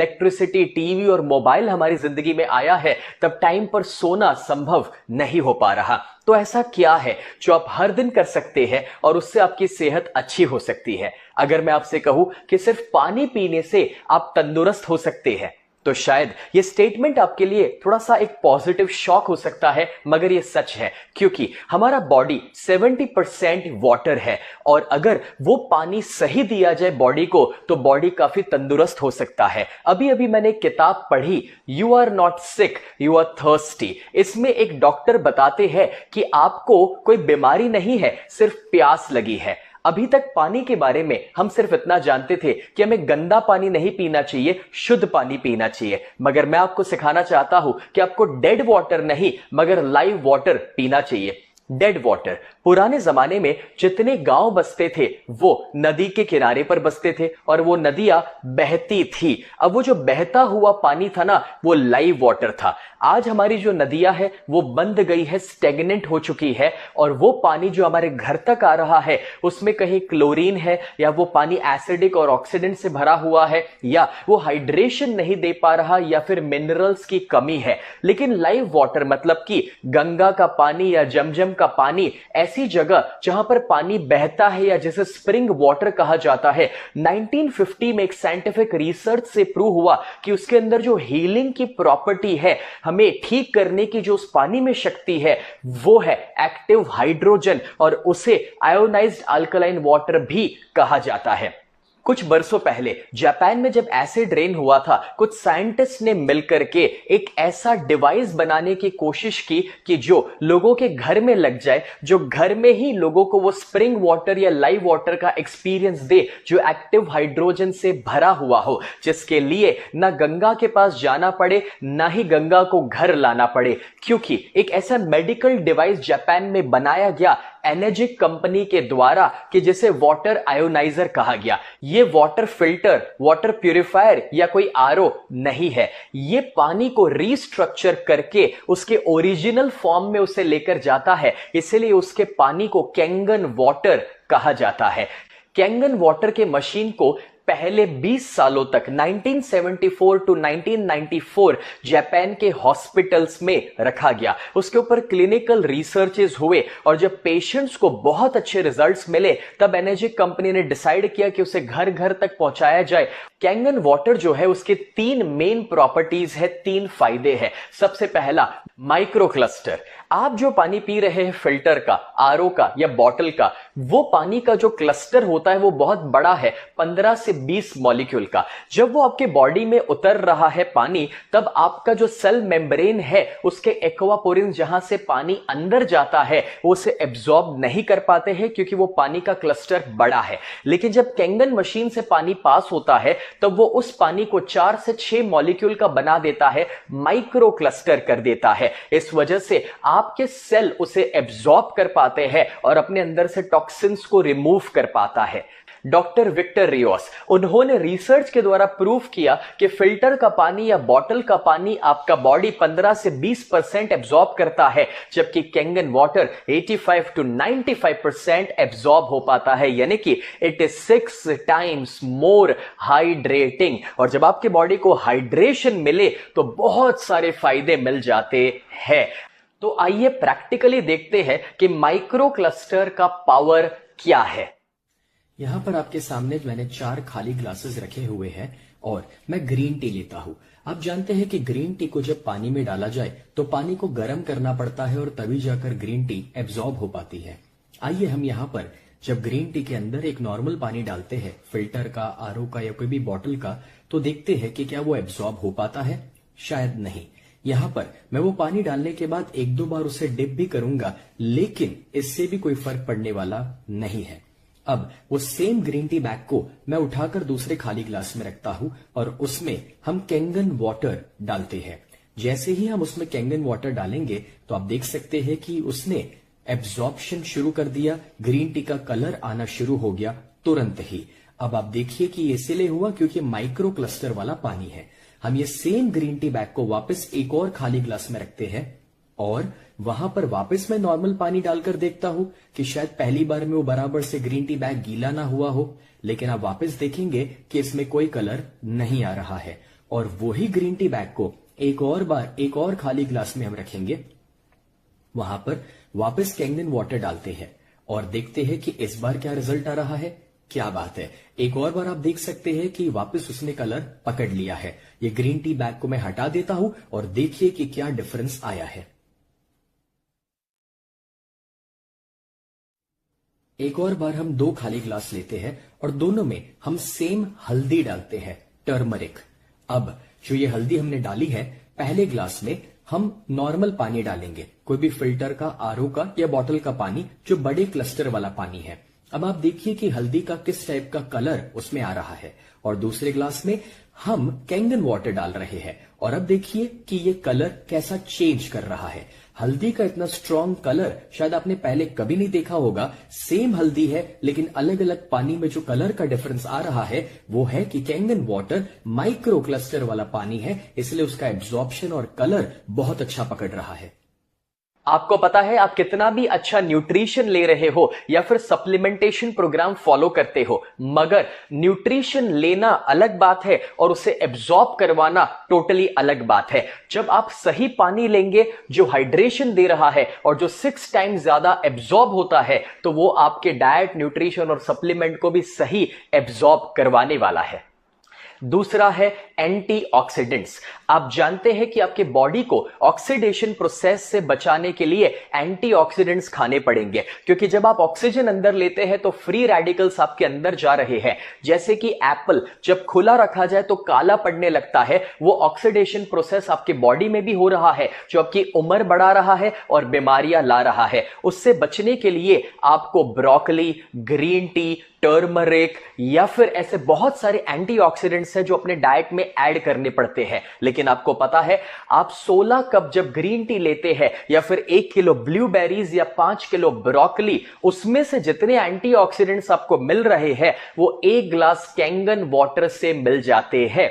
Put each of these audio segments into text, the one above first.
Electricity, TV और mobile हमारी जिंदगी में आया है, तब टाइम पर सोना संभव नहीं हो पा रहा। तो ऐसा क्या है जो आप हर दिन कर सकते हैं और उससे आपकी सेहत अच्छी हो सकती है? अगर मैं आपसे कहूं कि सिर्फ पानी पीने से आप तंदुरुस्त हो सकते हैं, तो शायद ये स्टेटमेंट आपके लिए थोड़ा सा एक पॉजिटिव शॉक हो सकता है, मगर ये सच है, क्योंकि हमारा बॉडी 70% वाटर है और अगर वो पानी सही दिया जाए बॉडी को, तो बॉडी काफी तंदुरुस्त हो सकता है। अभी अभी मैंने एक किताब पढ़ी, you are not sick, you are thirsty. इसमें एक डॉक्टर बताते हैं कि आपको कोई बीमारी नहीं है, सिर्फ प्यास लगी है। अभी तक पानी के बारे में हम सिर्फ इतना जानते थे कि हमें गंदा पानी नहीं पीना चाहिए, शुद्ध पानी पीना चाहिए। मगर मैं आपको सिखाना चाहता हूं कि आपको डेड वाटर नहीं मगर लाइव वाटर पीना चाहिए। डेड वाटर, पुराने जमाने में जितने गांव बसते थे वो नदी के किनारे पर बसते थे और वो नदियां बहती थी। अब वो जो बहता हुआ पानी था ना, वो लाइव वाटर था। आज हमारी जो नदियां है वो बंद गई है, स्टेगनेंट हो चुकी है, और वो पानी जो हमारे घर तक आ रहा है उसमें कहीं क्लोरीन है, या वो पानी एसिडिक और ऑक्सीडेंट से भरा हुआ है, या वो हाइड्रेशन नहीं दे पा रहा, या फिर मिनरल्स की कमी है। लेकिन लाइव वाटर मतलब कि गंगा का पानी या जमजम का पानी, ऐसी जगह जहां पर पानी बहता है या जिसे स्प्रिंग वाटर कहा जाता है, 1950 में एक साइंटिफिक रिसर्च से प्रूव हुआ कि उसके अंदर जो हीलिंग की प्रॉपर्टी है, हमें ठीक करने की जो उस पानी में शक्ति है, वो है एक्टिव हाइड्रोजन, और उसे आयोनाइज्ड अल्कलाइन वाटर भी कहा जाता है। कुछ बरसों पहले जापान में जब एसिड रेन हुआ था, कुछ साइंटिस्ट ने मिलकर के एक ऐसा डिवाइस बनाने की कोशिश की कि जो लोगों के घर में लग जाए, जो घर में ही लोगों को वो स्प्रिंग वाटर या लाइव वाटर का एक्सपीरियंस दे, जो एक्टिव हाइड्रोजन से भरा हुआ हो, जिसके लिए ना गंगा के पास जाना पड़े, ना ही गंगा को घर लाना पड़े। क्योंकि एक ऐसा मेडिकल डिवाइस जापान में बनाया गया एनर्जिक कंपनी के द्वारा कि जिसे वाटर आयोनाइजर कहा गया। ये वाटर फिल्टर, वाटर प्यूरिफायर या कोई आरओ नहीं है। ये पानी को रीस्ट्रक्चर करके उसके ओरिजिनल फॉर्म में उसे लेकर जाता है, इसलिए उसके पानी को कैंगन वाटर कहा जाता है। कैंगन वाटर के मशीन को पहले 20 सालों तक 1974 टू 1994 जापान के हॉस्पिटल्स में रखा गया। उसके ऊपर क्लिनिकल रिसर्चेस हुए और जब पेशेंट्स को बहुत अच्छे रिजल्ट्स मिले, तब एनर्जिक कंपनी ने डिसाइड किया कि उसे घर घर तक पहुंचाया जाए। कैंगन वाटर जो है उसके 3 मेन प्रॉपर्टीज है, 3 फायदे हैं। सबसे पहला, माइक्रो क्लस्टर। आप जो पानी पी रहे हैं फिल्टर का, आरओ का या बॉटल का, वो पानी का जो क्लस्टर होता है वो बहुत बड़ा है, 15 से 20 मॉलिक्यूल का। जब वो आपके बॉडी में उतर रहा है पानी, तब आपका जो सेल मेम्ब्रेन है, उसके एक्वापोरिन जहां से पानी अंदर जाता है, वो उसे एब्जॉर्ब नहीं कर पाते हैं क्योंकि वो पानी का क्लस्टर बड़ा है। लेकिन जब कैंगन मशीन से पानी पास होता है, तब वो उस पानी को 4 से 6 मॉलिक्यूल का बना देता है, माइक्रो क्लस्टर कर देता है। इस वजह से आपके सेल उसे एब्जॉर्ब कर पाते हैं और अपने अंदर से टॉक्सिन्स को रिमूव कर पाता है। डॉक्टर विक्टर रियोस, उन्होंने रिसर्च के द्वारा प्रूव किया कि फिल्टर का पानी या बॉटल का पानी आपका बॉडी 15 से 20% एब्जॉर्ब करता है, जबकि कैंगन वाटर 85 टू 95% एब्जॉर्ब हो पाता है, यानी कि it is 6 times more hydrating. और जब आपके बॉडी को हाइड्रेशन मिले तो बहुत सारे फायदे मिल जाते हैं। तो आइए प्रैक्टिकली देखते हैं कि माइक्रो क्लस्टर का पावर क्या है। यहाँ पर आपके सामने मैंने 4 खाली ग्लासेस रखे हुए हैं और मैं ग्रीन टी लेता हूँ। आप जानते हैं कि ग्रीन टी को जब पानी में डाला जाए तो पानी को गर्म करना पड़ता है और तभी जाकर ग्रीन टी एब्जॉर्ब हो पाती है। आइए हम यहाँ पर जब ग्रीन टी के अंदर एक नॉर्मल पानी डालते हैं, फिल्टर का, आरओ का या कोई भी बॉटल का, तो देखते हैं कि क्या वो एब्जॉर्ब हो पाता है। शायद नहीं। यहाँ पर मैं वो पानी डालने के बाद 1-2 बार उसे डिप भी करूंगा, लेकिन इससे भी कोई फर्क पड़ने वाला नहीं है। अब वो सेम ग्रीन टी बैग को मैं उठाकर दूसरे खाली ग्लास में रखता हूं और उसमें हम कैंगन वाटर डालते हैं। जैसे ही हम उसमें कैंगन वाटर डालेंगे तो आप देख सकते हैं कि उसने एब्जॉर्प्शन शुरू कर दिया, ग्रीन टी का कलर आना शुरू हो गया तुरंत ही। अब आप देखिए कि ये इसलिए हुआ क्योंकि माइक्रो क्लस्टर वाला पानी है। हम ये सेम ग्रीन टी बैग को वापस एक और खाली ग्लास में रखते हैं और वहां पर वापस मैं नॉर्मल पानी डालकर देखता हूं कि शायद पहली बार में वो बराबर से ग्रीन टी बैग गीला ना हुआ हो, लेकिन आप वापस देखेंगे कि इसमें कोई कलर नहीं आ रहा है। और वही ग्रीन टी बैग को एक और बार एक और खाली ग्लास में हम रखेंगे, वहां पर वापस कैंगन वाटर डालते हैं और देखते हैं कि इस बार क्या रिजल्ट आ रहा है। क्या बात है, एक और बार आप देख सकते हैं कि वापस उसने कलर पकड़ लिया है। ये ग्रीन टी बैग को मैं हटा देता हूं और देखिए कि क्या डिफरेंस आया है। एक और बार हम 2 खाली ग्लास लेते हैं और दोनों में हम सेम हल्दी डालते हैं, टर्मरिक। अब जो ये हल्दी हमने डाली है, पहले ग्लास में हम नॉर्मल पानी डालेंगे, कोई भी फिल्टर का, आरओ का या बॉटल का पानी, जो बड़े क्लस्टर वाला पानी है। अब आप देखिए कि हल्दी का किस टाइप का कलर उसमें आ रहा है। और दूसरे ग्लास में हम कैंगन वाटर डाल रहे हैं और अब देखिए कि ये कलर कैसा चेंज कर रहा है। हल्दी का इतना स्ट्रॉन्ग कलर शायद आपने पहले कभी नहीं देखा होगा। सेम हल्दी है लेकिन अलग अलग पानी में जो कलर का डिफरेंस आ रहा है वो है कि कैंगन वाटर माइक्रो क्लस्टर वाला पानी है, इसलिए उसका एब्जॉर्प्शन और कलर बहुत अच्छा पकड़ रहा है। आपको पता है, आप कितना भी अच्छा न्यूट्रिशन ले रहे हो या फिर सप्लीमेंटेशन प्रोग्राम फॉलो करते हो, मगर न्यूट्रिशन लेना अलग बात है और उसे एब्जॉर्ब करवाना टोटली अलग बात है। जब आप सही पानी लेंगे जो हाइड्रेशन दे रहा है और जो 6 टाइम्स ज्यादा एब्जॉर्ब होता है, तो वो आपके डाइट, न्यूट्रिशन और सप्लीमेंट को भी सही एब्जॉर्ब करवाने वाला है। दूसरा है एंटीऑक्सीडेंट्स। आप जानते हैं कि आपके बॉडी को ऑक्सीडेशन प्रोसेस से बचाने के लिए एंटीऑक्सीडेंट्स खाने पड़ेंगे, क्योंकि जब आप ऑक्सीजन अंदर लेते हैं तो फ्री रेडिकल्स आपके अंदर जा रहे हैं। जैसे कि एप्पल जब खुला रखा जाए तो काला पड़ने लगता है, वो ऑक्सीडेशन प्रोसेस आपके बॉडी में भी हो रहा है, जो आपकी उम्र बढ़ा रहा है और बीमारियां ला रहा है। उससे बचने के लिए आपको ब्रोकली, ग्रीन टी, टर्मरिक या फिर ऐसे बहुत सारे एंटीऑक्सीडेंट्स हैं जो अपने डाइट में ऐड करने पड़ते हैं। लेकिन आपको पता है, आप 16 कप जब ग्रीन टी लेते हैं या फिर 1 किलो ब्लूबेरीज या 5 किलो ब्रोकली, उसमें से जितने एंटीऑक्सीडेंट्स आपको मिल रहे हैं वो 1 ग्लास कैंगन वाटर से मिल जाते हैं।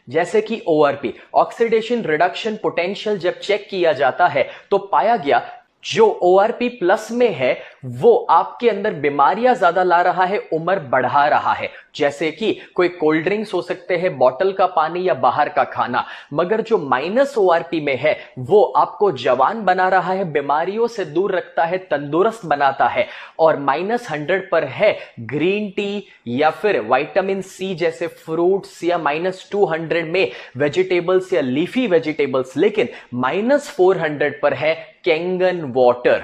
जैसे कि ORP, ऑक्सीडेशन रिडक्शन पोटेंशियल, जब चेक किया जाता है तो पाया गया जो ORP प्लस में है वो आपके अंदर बीमारियां ज्यादा ला रहा है, उम्र बढ़ा रहा है। जैसे कि कोई कोल्ड ड्रिंक्स हो सकते हैं, बॉटल का पानी या बाहर का खाना। मगर जो माइनस ORP में है वो आपको जवान बना रहा है, बीमारियों से दूर रखता है, तंदुरुस्त बनाता है। और -100 पर है ग्रीन टी या फिर विटामिन C जैसे फ्रूट्स, या -200 में वेजिटेबल्स या लीफी वेजिटेबल्स, लेकिन -400 पर है कैंगन वाटर।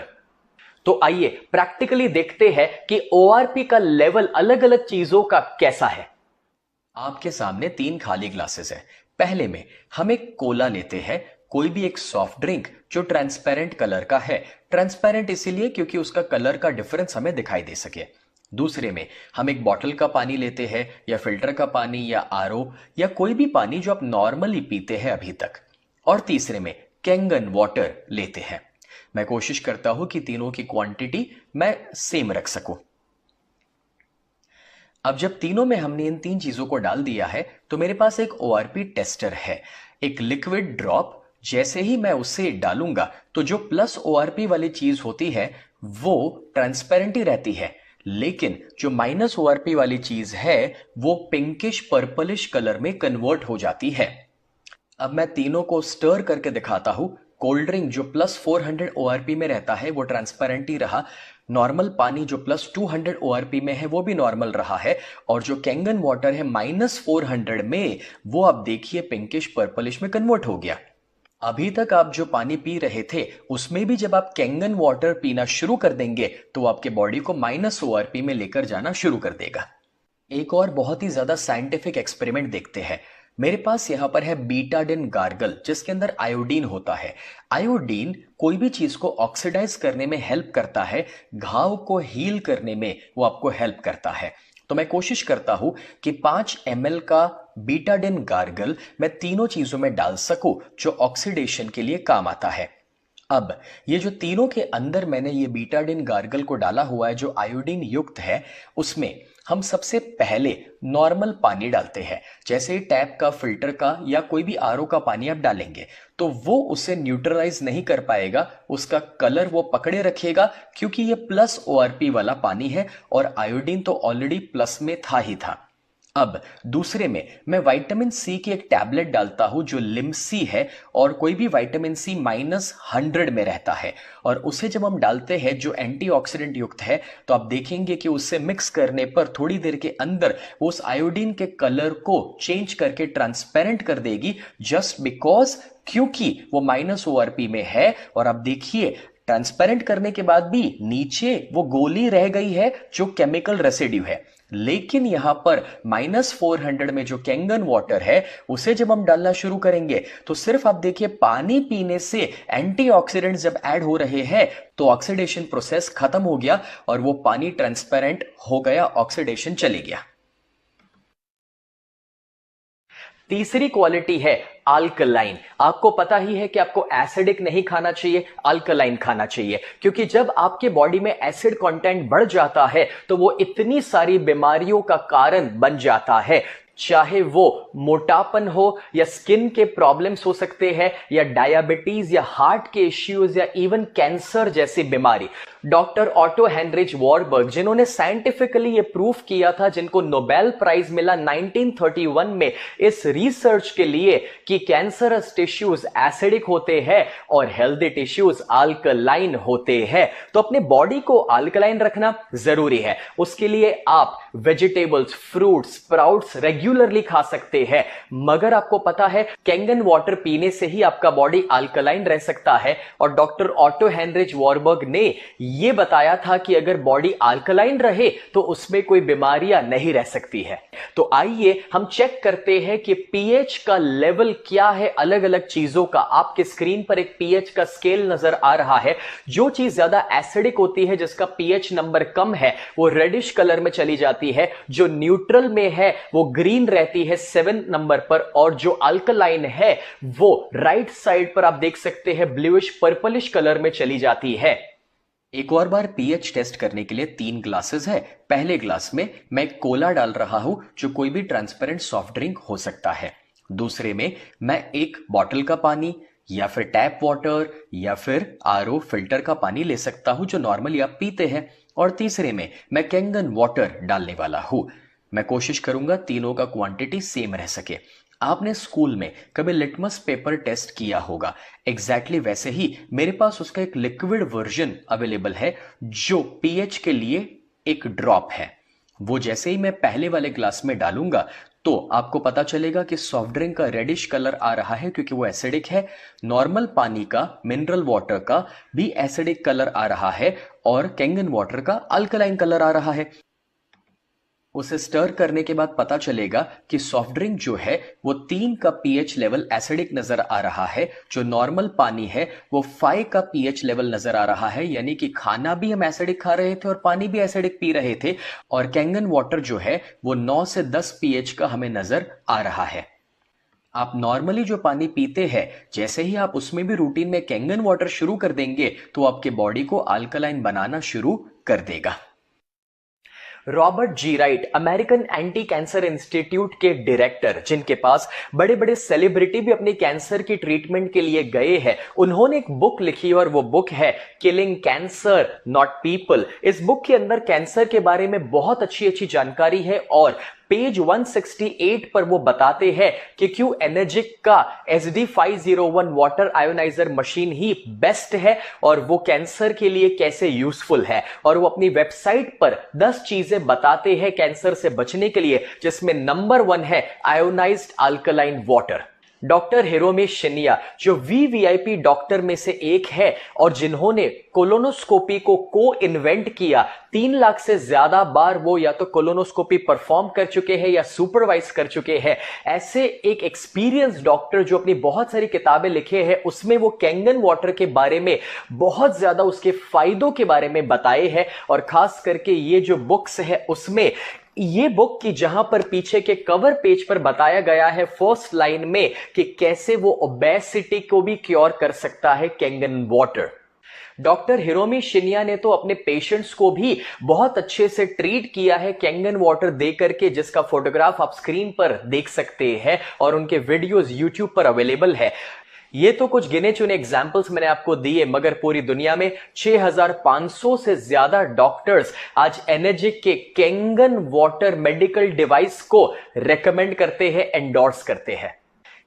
तो आइए प्रैक्टिकली देखते हैं कि ORP का लेवल अलग अलग चीजों का कैसा है। आपके सामने 3 खाली ग्लासेस है। पहले में हम एक कोला लेते हैं, कोई भी एक सॉफ्ट ड्रिंक जो ट्रांसपेरेंट कलर का है। ट्रांसपेरेंट इसीलिए क्योंकि उसका कलर का डिफरेंस हमें दिखाई दे सके। दूसरे में हम एक बॉटल का पानी लेते हैं, या फिल्टर का पानी, या RO, या कोई भी पानी जो आप नॉर्मली पीते हैं अभी तक। और तीसरे में कैंगन वाटर लेते हैं। मैं कोशिश करता हूं कि तीनों की क्वांटिटी मैं सेम रख सकूं। अब जब तीनों में हमने इन 3 चीजों को डाल दिया है तो मेरे पास एक ORP टेस्टर है, एक लिक्विड ड्रॉप। जैसे ही मैं उसे डालूंगा तो जो प्लस ORP वाली चीज होती है वो ट्रांसपेरेंट ही रहती है, लेकिन जो माइनस ORP वाली चीज है वो पिंकिश पर्पलिश कलर में कन्वर्ट हो जाती है। अब मैं तीनों को स्टर करके दिखाता हूं। कोल्ड ड्रिंक जो +400 ORP में रहता है वो ट्रांसपेरेंट ही रहा। नॉर्मल पानी जो +200 ORP में है वो भी नॉर्मल रहा है। और जो कैंगन वाटर है -400 में, वो आप देखिए पिंकिश पर्पलिश में कन्वर्ट हो गया। अभी तक आप जो पानी पी रहे थे उसमें भी जब आप कैंगन वाटर पीना शुरू कर देंगे तो आपके बॉडी को -ORP में लेकर जाना शुरू कर देगा। एक और बहुत ही ज्यादा साइंटिफिक एक्सपेरिमेंट देखते हैं। मेरे पास यहां पर है बीटाडिन गार्गल, जिसके अंदर आयोडीन होता है। आयोडीन कोई भी चीज को ऑक्सीडाइज करने में हेल्प करता है, घाव को हील करने में वो आपको हेल्प करता है। तो मैं कोशिश करता हूं कि 5 ml का बीटाडिन गार्गल मैं तीनों चीजों में डाल सकूं जो ऑक्सीडेशन के लिए काम आता है। अब ये जो तीनों के अंदर मैंने ये बीटाडिन गार्गल को डाला हुआ है जो आयोडीन युक्त है, उसमें हम सबसे पहले नॉर्मल पानी डालते हैं। जैसे ही टैप का, फिल्टर का या कोई भी RO का पानी आप डालेंगे तो वो उसे न्यूट्रलाइज नहीं कर पाएगा, उसका कलर वो पकड़े रखेगा, क्योंकि ये +ORP वाला पानी है और आयोडीन तो ऑलरेडी प्लस में था ही था। अब दूसरे में मैं विटामिन सी की एक टैबलेट डालता हूं जो लिमसी है, और कोई भी विटामिन सी -100 में रहता है, और उसे जब हम डालते हैं जो एंटीऑक्सीडेंट युक्त है, तो आप देखेंगे कि उससे मिक्स करने पर थोड़ी देर के अंदर वो उस आयोडीन के कलर को चेंज करके ट्रांसपेरेंट कर देगी, जस्ट बिकॉज क्योंकि वो -ORP में है। और आप देखिए ट्रांसपेरेंट करने के बाद भी नीचे वो गोली रह गई है जो केमिकल रेसिड्यू है, लेकिन यहां पर -400 में जो कैंगन वाटर है उसे जब हम डालना शुरू करेंगे तो सिर्फ आप देखिए पानी पीने से एंटीऑक्सीडेंट जब ऐड हो रहे हैं तो ऑक्सीडेशन प्रोसेस खत्म हो गया और वो पानी ट्रांसपेरेंट हो गया, ऑक्सीडेशन चली गया। तीसरी क्वालिटी है अल्कलाइन। आपको पता ही है कि आपको एसिडिक नहीं खाना चाहिए, अल्कलाइन खाना चाहिए, क्योंकि जब आपके बॉडी में एसिड कंटेंट बढ़ जाता है तो वो इतनी सारी बीमारियों का कारण बन जाता है, चाहे वो मोटापन हो या स्किन के प्रॉब्लम्स हो सकते हैं या डायबिटीज या हार्ट के इश्यूज या इवन कैंसर जैसी बीमारी। डॉक्टर ऑटो हेनरिच वॉरबर्ग, जिन्होंने साइंटिफिकली ये प्रूफ किया था, जिनको नोबेल प्राइज मिला 1931 में इस रिसर्च के लिए कि कैंसरस टिश्यूज एसिडिक होते हैं और हेल्दी टिश्यूज अल्कलाइन होते हैं। तो अपने बॉडी को अल्कलाइन रखना जरूरी है। उसके लिए आप वेजिटेबल्स, फ्रूट्स, स्प्राउट्स रेगुलरली खा सकते हैं, मगर आपको पता है कैंगन वाटर पीने से ही आपका बॉडी अल्कलाइन रह सकता है। और डॉक्टर ऑटो हेनरिच वॉरबर्ग ने यह बताया था कि अगर बॉडी अल्कलाइन रहे तो उसमें कोई बीमारियां नहीं रह सकती है। तो आइए हम चेक करते हैं कि पीएच का लेवल क्या है अलग अलग चीजों का। आपके स्क्रीन पर एक पीएच का स्केल नजर आ रहा है। जो चीज ज्यादा एसिडिक होती है, जिसका पीएच नंबर कम है, वो रेडिश कलर में चली जाती है। जो न्यूट्रल में है वो ग्रीन रहती है 7 नंबर पर, और जो अल्कलाइन है वो राइट साइड पर आप देख सकते हैं ब्लूइश पर्पलिश कलर में चली जाती है। एक और बार पीएच टेस्ट करने के लिए 3 ग्लासेस है। पहले ग्लास में मैं कोला डाल रहा हूं जो कोई भी ट्रांसपेरेंट सॉफ्ट ड्रिंक हो सकता है। दूसरे में मैं एक बॉटल का पानी या फिर टैप वाटर या फिर आरओ फिल्टर का पानी ले सकता हूं जो नॉर्मली आप पीते हैं। और तीसरे में मैं कैंगन वाटर डालने वाला हूं। मैं कोशिश करूंगा तीनों का क्वांटिटी सेम रह सके। आपने स्कूल में कभी लिटमस पेपर टेस्ट किया होगा, एग्जैक्टली वैसे ही मेरे पास उसका एक लिक्विड वर्जन अवेलेबल है जो पीएच के लिए एक ड्रॉप है। वो जैसे ही मैं पहले वाले ग्लास में डालूंगा तो आपको पता चलेगा कि सॉफ्ट ड्रिंक का रेडिश कलर आ रहा है क्योंकि वो एसिडिक है। नॉर्मल पानी का, मिनरल वाटर का भी एसिडिक कलर आ रहा है और कैंगन वाटर का अल्कलाइन कलर आ रहा है। उसे स्टर करने के बाद पता चलेगा कि सॉफ्ट ड्रिंक जो है वो 3 का पीएच लेवल एसिडिक नजर आ रहा है। जो नॉर्मल पानी है वो 5 का पीएच लेवल नजर आ रहा है, यानी कि खाना भी हम एसिडिक खा रहे थे और पानी भी एसिडिक पी रहे थे। और कैंगन वाटर जो है वो 9 से 10 पीएच का हमें नजर आ रहा है। आप नॉर्मली जो पानी पीते हैं, जैसे ही आप उसमें भी रूटीन में कैंगन वाटर शुरू कर देंगे तो आपके बॉडी को अल्कलाइन बनाना शुरू कर देगा। Robert G Wright, American anti cancer institute के डायरेक्टर, जिनके पास बड़े बड़े सेलिब्रिटी भी अपने कैंसर की ट्रीटमेंट के लिए गए हैं, उन्होंने एक बुक लिखी और वो बुक है किलिंग कैंसर नॉट पीपल। इस बुक के अंदर कैंसर के बारे में बहुत अच्छी अच्छी जानकारी है और पेज 168 पर वो बताते हैं कि क्यों एनर्जिक का SD501 वाटर आयोनाइजर मशीन ही बेस्ट है और वो कैंसर के लिए कैसे यूजफुल है। और वो अपनी वेबसाइट पर 10 चीजें बताते हैं कैंसर से बचने के लिए, जिसमें नंबर 1 है ionised alkaline water. Doctor Hiromi Shinya जो VVIP डॉक्टर में से एक है और जिन्होंने कोलोनोस्कोपी को इन्वेंट किया, 3 लाख से ज्यादा बार वो या तो कोलोनोस्कोपी परफॉर्म कर चुके हैं या सुपरवाइज कर चुके हैं। ऐसे एक एक्सपीरियंस डॉक्टर जो अपनी बहुत सारी किताबें लिखे हैं, उसमें वो कैंगन वाटर के बारे में बहुत ज्यादा उसके फायदों के बारे में बताए हैं। और खास करके ये जो बुक्स है उसमें ये बुक की जहां पर पीछे के कवर पेज पर बताया गया है फर्स्ट लाइन में कि कैसे वो ओबेसिटी को भी क्योर कर सकता है Kangen water. Doctor Hiromi Shinya ने तो अपने पेशेंट्स को भी बहुत अच्छे से ट्रीट किया है कैंगन वाटर दे करके, जिसका फोटोग्राफ आप स्क्रीन पर देख सकते हैं और उनके वीडियोस यूट्यूब पर अवेलेबल है। ये तो कुछ गिने चुने एग्जाम्पल्स मैंने आपको दिए, मगर पूरी दुनिया में 6500 से ज्यादा डॉक्टर्स आज एनर्जिक के कैंगन वाटर मेडिकल डिवाइस को रेकमेंड करते हैं, एंडोर्स करते हैं।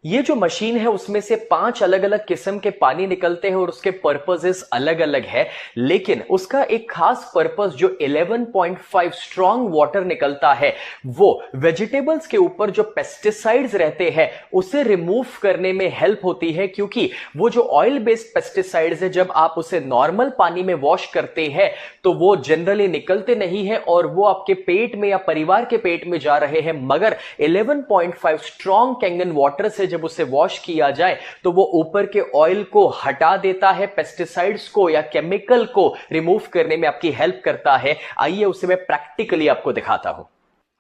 ये जो मशीन है उसमें से 5 अलग अलग किस्म के पानी निकलते हैं और उसके पर्पसेस अलग अलग है, लेकिन उसका एक खास पर्पस जो 11.5 स्ट्रॉन्ग वाटर निकलता है वो वेजिटेबल्स के ऊपर जो पेस्टिसाइड्स रहते हैं उसे रिमूव करने में हेल्प होती है, क्योंकि वो जो ऑयल बेस्ड पेस्टिसाइड्स है जब आप उसे नॉर्मल पानी में वॉश करते हैं तो वो जनरली निकलते नहीं है और वो आपके पेट में या परिवार के पेट में जा रहे हैं। मगर 11.5 स्ट्रॉन्ग कैंगन वाटर से जब उसे वॉश किया जाए तो वो ऊपर के ऑयल को हटा देता है, पेस्टिसाइड्स को या केमिकल को रिमूव करने में आपकी हेल्प करता है। आइए उसे मैं प्रैक्टिकली आपको दिखाता हूं।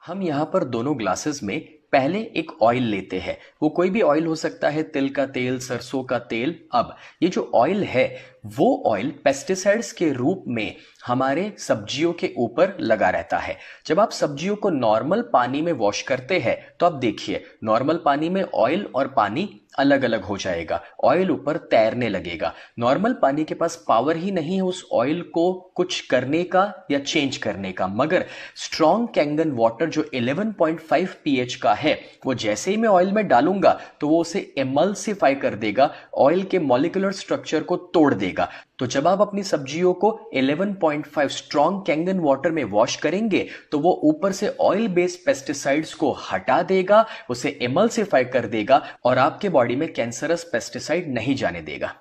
हम यहां पर दोनों ग्लासेस में पहले एक ऑयल लेते हैं, वो कोई भी ऑयल हो सकता है, तिल का तेल, सरसों का तेल। अब ये जो ऑयल है वो ऑयल पेस्टिसाइड्स के रूप में हमारे सब्जियों के ऊपर लगा रहता है। जब आप सब्जियों को नॉर्मल पानी में वॉश करते हैं तो आप देखिए नॉर्मल पानी में ऑयल और पानी अलग अलग हो जाएगा, ऑयल ऊपर तैरने लगेगा। नॉर्मल पानी के पास पावर ही नहीं है उस ऑयल को कुछ करने का या चेंज करने का, मगर स्ट्रॉन्ग कैंगन वाटर जो 11.5 pH का है वो जैसे ही मैं ऑयल में डालूंगा तो वो उसे एमल्सिफाई कर देगा, ऑयल के मॉलिक्यूलर स्ट्रक्चर को तोड़ देगा। तो जब आप अपनी सब्जियों को 11.5 स्ट्रॉन्ग कैंगन वाटर में वॉश करेंगे तो वो ऊपर से ऑयल बेस्ड पेस्टिसाइड्स को हटा देगा, उसे एमल्सिफाई कर देगा और आपके बॉडी में कैंसरस पेस्टिसाइड नहीं जाने देगा।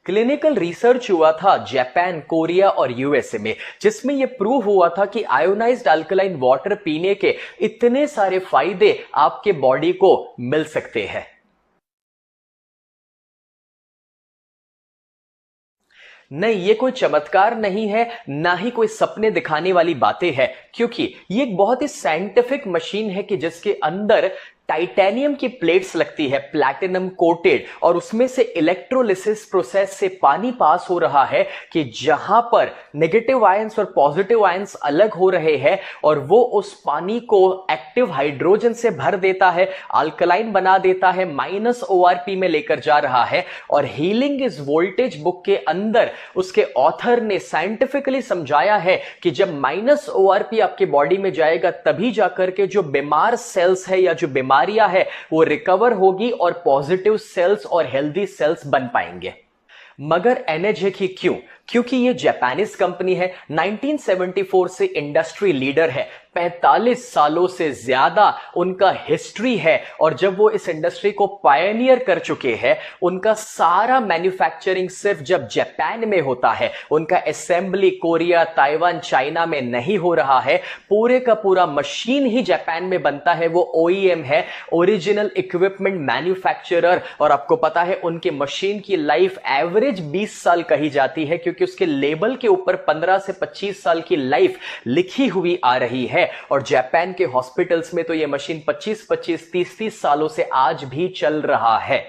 क्लिनिकल रिसर्च हुआ था जापान, कोरिया और यूएसए में, जिसमें यह प्रूव हुआ था कि आयोनाइज्ड अल्कलाइन वाटर पीने के इतने सारे फायदे आपके बॉडी को मिल सकते हैं। नहीं, ये कोई चमत्कार नहीं है, ना ही कोई सपने दिखाने वाली बातें हैं, क्योंकि ये एक बहुत ही साइंटिफिक मशीन है कि जिसके अंदर टाइटेनियम की प्लेट्स लगती है, प्लैटिनम कोटेड, और उसमें से इलेक्ट्रोलिसिस प्रोसेस से पानी पास हो रहा है कि जहां पर नेगेटिव आयंस और पॉजिटिव आयंस अलग हो रहे हैं और वो उस पानी को एक्टिव हाइड्रोजन से भर देता है, अल्कलाइन बना देता है, -ORP में लेकर जा रहा है। और हीलिंग इज वोल्टेज बुक के अंदर उसके ऑथर ने साइंटिफिकली समझाया है कि जब -ORP आपके बॉडी में जाएगा तभी जाकर के जो बीमार सेल्स है या जो बीमारियां है वो रिकवर होगी और पॉजिटिव सेल्स और हेल्दी सेल्स बन पाएंगे। मगर एनर्जिक ही क्यों? क्योंकि ये जापानीज कंपनी है, 1974 से इंडस्ट्री लीडर है, 45 सालों से ज्यादा उनका हिस्ट्री है, और जब वो इस इंडस्ट्री को पायनियर कर चुके हैं, उनका सारा मैन्युफैक्चरिंग सिर्फ जब जापान में होता है, उनका असेंबली कोरिया, ताइवान, चाइना में नहीं हो रहा है, पूरे का पूरा मशीन ही जापान में बनता है। वो OEM है, ओरिजिनल इक्विपमेंट मैन्युफैक्चरर, और आपको पता है उनकी मशीन की लाइफ एवरेज 20 साल कही जाती है, क्योंकि उसके लेबल के ऊपर 15 से 25 साल की लाइफ लिखी हुई आ रही है। और जापान के हॉस्पिटल्स में तो यह मशीन 25-25, 30-30 सालों से आज भी चल रहा है।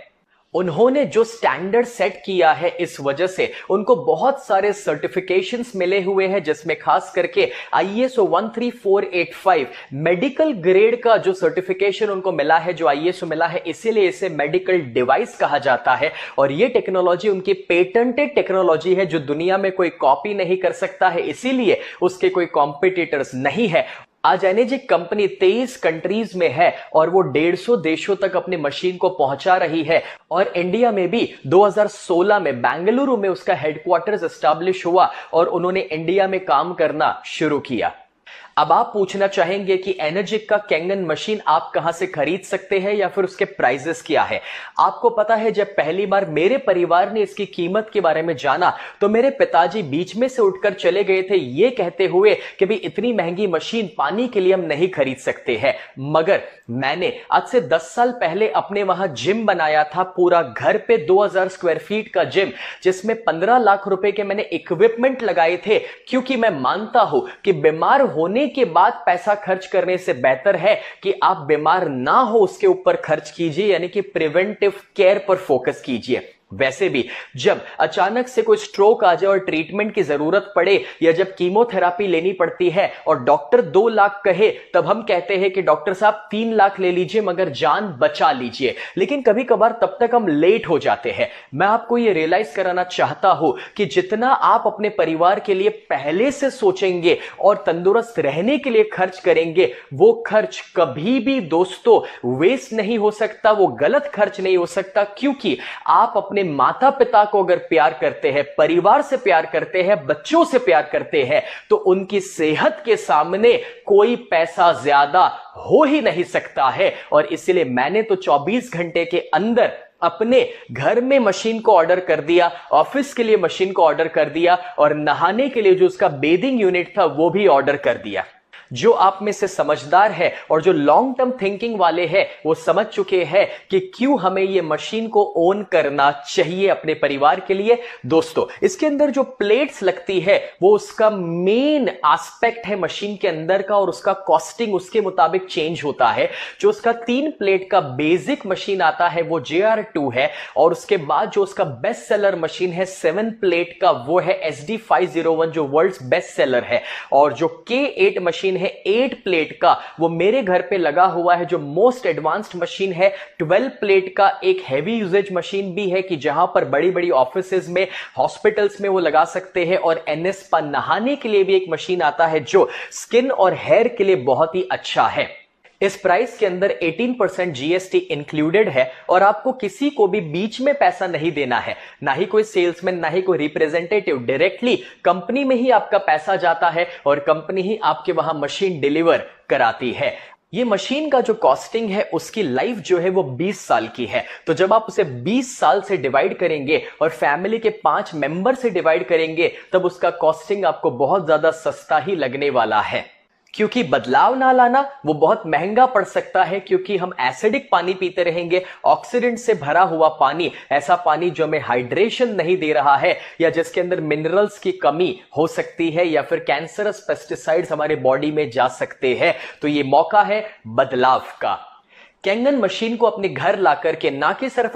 उन्होंने जो स्टैंडर्ड सेट किया है, इस वजह से उनको बहुत सारे सर्टिफिकेशंस मिले हुए हैं, जिसमें खास करके ISO 13485 मेडिकल ग्रेड का जो सर्टिफिकेशन उनको मिला है, जो ISO मिला है, इसीलिए इसे मेडिकल डिवाइस कहा जाता है। और ये टेक्नोलॉजी उनकी पेटेंटेड टेक्नोलॉजी है, जो दुनिया में कोई कॉपी नहीं कर सकता है, इसीलिए उसके कोई कॉम्पिटिटर्स नहीं है। आज एनर्जिक कंपनी 23 कंट्रीज में है और वो 150 देशों तक अपनी मशीन को पहुंचा रही है। और इंडिया में भी 2016 में बेंगलुरु में उसका हेडक्वार्टर्स एस्टैब्लिश हुआ और उन्होंने इंडिया में काम करना शुरू किया। अब आप पूछना चाहेंगे कि एनर्जिक का कैंगन मशीन आप कहां से खरीद सकते हैं या फिर उसके प्राइसेस क्या है। आपको पता है, जब पहली बार मेरे परिवार ने इसकी कीमत के बारे में जाना तो मेरे पिताजी बीच में से उठकर चले गए थे, ये कहते हुए कि भाई इतनी महंगी मशीन पानी के लिए हम नहीं खरीद सकते हैं। मगर मैंने आज से 10 साल पहले अपने वहां जिम बनाया था, पूरा घर पे 2000 स्क्वायर फीट का जिम, जिसमें 15 लाख रुपए के मैंने इक्विपमेंट लगाए थे, क्योंकि मैं मानता हूं कि बीमार होने के बाद पैसा खर्च करने से बेहतर है कि आप बीमार ना हो उसके ऊपर खर्च कीजिए, यानी कि प्रिवेंटिव केयर पर फोकस कीजिए। वैसे भी जब अचानक से कोई स्ट्रोक आ जाए और ट्रीटमेंट की जरूरत पड़े या जब कीमोथेरेपी लेनी पड़ती है और डॉक्टर 2 लाख कहे, तब हम कहते हैं कि डॉक्टर साहब 3 लाख ले लीजिए मगर जान बचा लीजिए। लेकिन कभी कभार तब तक हम लेट हो जाते हैं। मैं आपको यह रियलाइज कराना चाहता हूं कि जितना आप अपने परिवार के लिए पहले से सोचेंगे और तंदुरुस्त रहने के लिए खर्च करेंगे, वो खर्च कभी भी दोस्तों वेस्ट नहीं हो सकता, वो गलत खर्च नहीं हो सकता। क्योंकि आप अपने माता पिता को अगर प्यार करते हैं, परिवार से प्यार करते हैं, बच्चों से प्यार करते हैं, तो उनकी सेहत के सामने कोई पैसा ज्यादा हो ही नहीं सकता है। और इसलिए मैंने तो 24 घंटे के अंदर अपने घर में मशीन को ऑर्डर कर दिया, ऑफिस के लिए मशीन को ऑर्डर कर दिया और नहाने के लिए जो उसका बेदिंग यूनिट था वो भी ऑर्डर कर दिया। जो आप में से समझदार है और जो लॉन्ग टर्म थिंकिंग वाले हैं वो समझ चुके हैं कि क्यों हमें ये मशीन को ओन करना चाहिए अपने परिवार के लिए। दोस्तों, इसके अंदर जो प्लेट्स लगती है वो उसका मेन एस्पेक्ट है मशीन के अंदर का, और उसका कॉस्टिंग उसके मुताबिक चेंज होता है। जो उसका 3 प्लेट का बेसिक मशीन आता है वो JR2 है, और उसके बाद जो उसका बेस्ट सेलर मशीन है 7 प्लेट का वो है SD501 जो वर्ल्ड्स बेस्ट सेलर है। और जो K8 मशीन है 8 प्लेट का, वो मेरे घर पे लगा हुआ है जो मोस्ट एडवांस्ड मशीन है। 12 प्लेट का एक हैवी यूजेज मशीन भी है कि जहां पर बड़ी बड़ी ऑफिसेज में, हॉस्पिटल्स में वो लगा सकते हैं। और NS पर नहाने के लिए भी एक मशीन आता है जो स्किन और हेयर के लिए बहुत ही अच्छा है। इस प्राइस के अंदर 18% GST इंक्लूडेड है और आपको किसी को भी बीच में पैसा नहीं देना है, ना ही कोई सेल्समैन, ना ही कोई रिप्रेजेंटेटिव। डायरेक्टली कंपनी में ही आपका पैसा जाता है और कंपनी ही आपके वहां मशीन डिलीवर कराती है। ये मशीन का जो कॉस्टिंग है उसकी लाइफ जो है वो 20 साल की है। तो जब आप उसे 20 साल से डिवाइड करेंगे और फैमिली के 5 मेंबर से डिवाइड करेंगे, तब उसका कॉस्टिंग आपको बहुत ज्यादा सस्ता ही लगने वाला है। क्योंकि बदलाव ना लाना वो बहुत महंगा पड़ सकता है, क्योंकि हम एसिडिक पानी पीते रहेंगे, ऑक्सीडेंट से भरा हुआ पानी, ऐसा पानी जो हमें हाइड्रेशन नहीं दे रहा है या जिसके अंदर मिनरल्स की कमी हो सकती है या फिर कैंसरस पेस्टिसाइड्स हमारे बॉडी में जा सकते हैं। तो ये मौका है बदलाव का। कैंगन मशीन को अपने घर ला करके ना कि सिर्फ